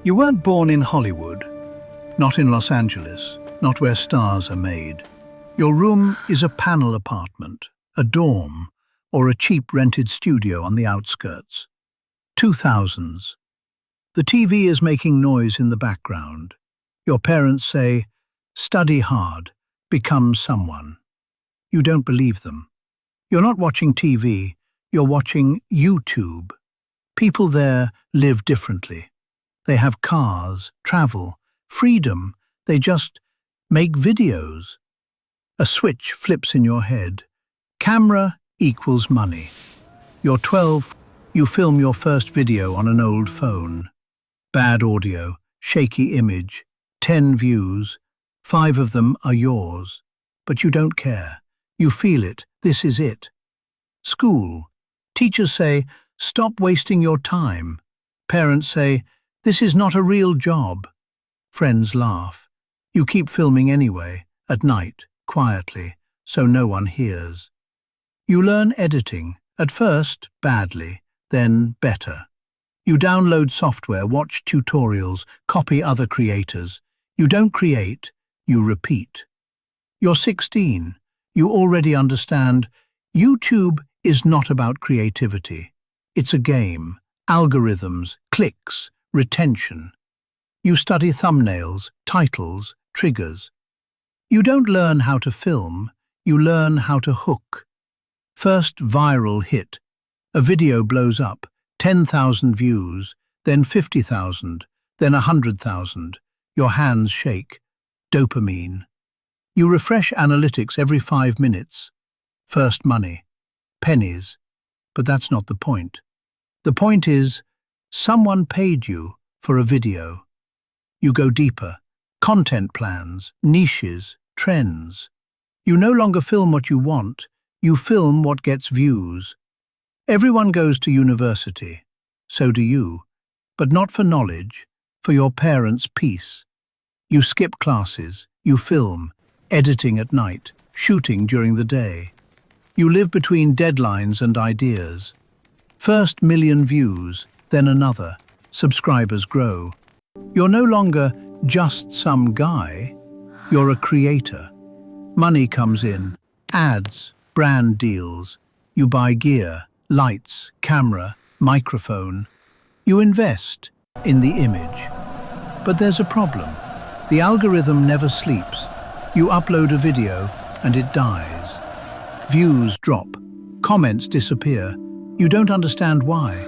You weren't born in Hollywood, not in Los Angeles, not where stars are made. Your room is a panel apartment, a dorm, or a cheap rented studio on the outskirts. 2000s. The TV is making noise in the background. Your parents say, "Study hard, become someone." You don't believe them. You're not watching TV, you're watching YouTube. People there live differently. They have cars, travel, freedom. They just make videos. A switch flips in your head. Camera equals money. You're 12, you film your first video on an old phone. Bad audio, shaky image, 10 views, 5 of them are yours. But you don't care. You feel it, this is it. School. Teachers say, "Stop wasting your time." Parents say, "This is not a real job." Friends laugh. You keep filming anyway, at night, quietly, so no one hears. You learn editing, at first badly, then better. You download software, watch tutorials, copy other creators. You don't create, you repeat. You're 16. You already understand YouTube is not about creativity. It's a game, algorithms, clicks, retention. You study thumbnails, titles, triggers. You don't learn how to film, you learn how to hook. First viral hit. A video blows up, 10,000 views, then 50,000, then 100,000. Your hands shake. Dopamine. You refresh analytics every 5 minutes. First money. Pennies. But that's not the point. The point is, someone paid you for a video. You go deeper. Content plans, niches, trends. You no longer film what you want, you film what gets views. Everyone goes to university. So do you. But not for knowledge, for your parents' peace. You skip classes, you film, editing at night, shooting during the day. You live between deadlines and ideas. First million views, then another. Subscribers grow. You're no longer just some guy, you're a creator. Money comes in, ads, brand deals. You buy gear, lights, camera, microphone. You invest in the image. But there's a problem. The algorithm never sleeps. You upload a video and it dies. Views drop, comments disappear. You don't understand why.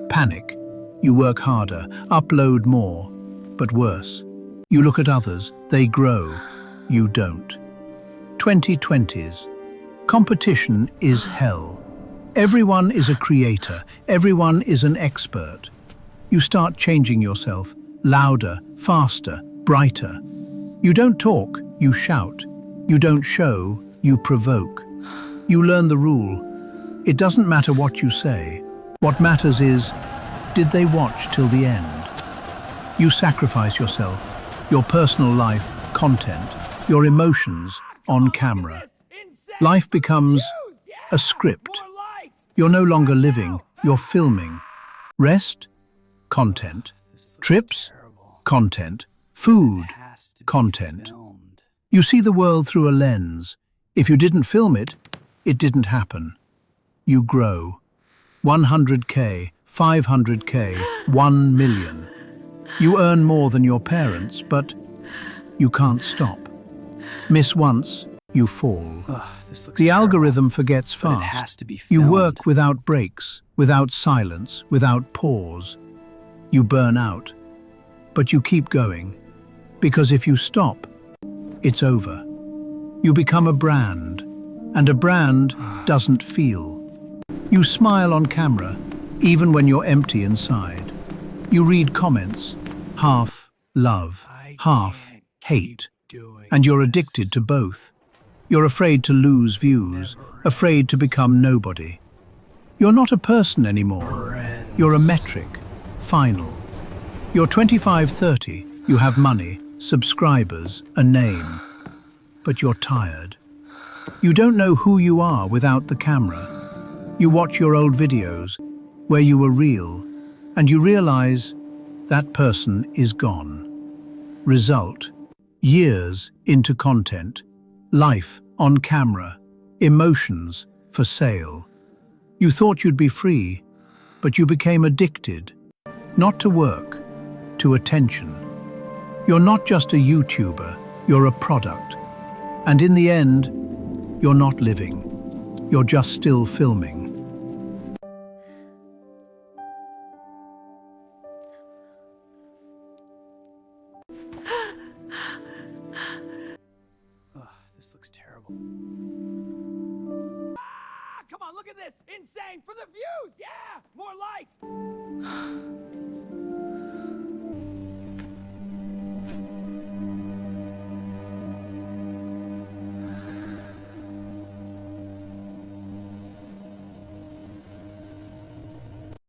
Panic. You work harder, upload more, but worse. You look at others, they grow, you don't. 2020s. Competition is hell. Everyone is a creator, everyone is an expert. You start changing yourself, louder, faster, brighter. You don't talk, you shout. You don't show, you provoke. You learn the rule. It doesn't matter what you say. What matters is, did they watch till the end? You sacrifice yourself, your personal life, content, your emotions on camera. Life becomes a script. You're no longer living, you're filming. Rest? Content. Trips? Content. Food? Content. You see the world through a lens. If you didn't film it, it didn't happen. You grow. 100K, 500K, 1 million. You earn more than your parents, but you can't stop. Miss once, you fall. The algorithm forgets fast. You work without breaks, without silence, without pause. You burn out. But you keep going. Because if you stop, it's over. You become a brand, and a brand doesn't feel. You smile on camera, even when you're empty inside. You read comments, half love, half hate, and you're addicted to both. You're afraid to lose views, afraid to become nobody. You're not a person anymore. You're a metric, final. You're 25, 30, you have money, subscribers, a name. But you're tired. You don't know who you are without the camera. You watch your old videos, where you were real, and you realize That person is gone. Result: years into content, life on camera, emotions for sale. You thought you'd be free, but you became addicted. Not to work, to attention. You're not just a YouTuber, you're a product. And in the end, you're not living. You're just still filming. Ugh, this looks terrible. Come on, look at this! Insane! For the views! Yeah! More likes!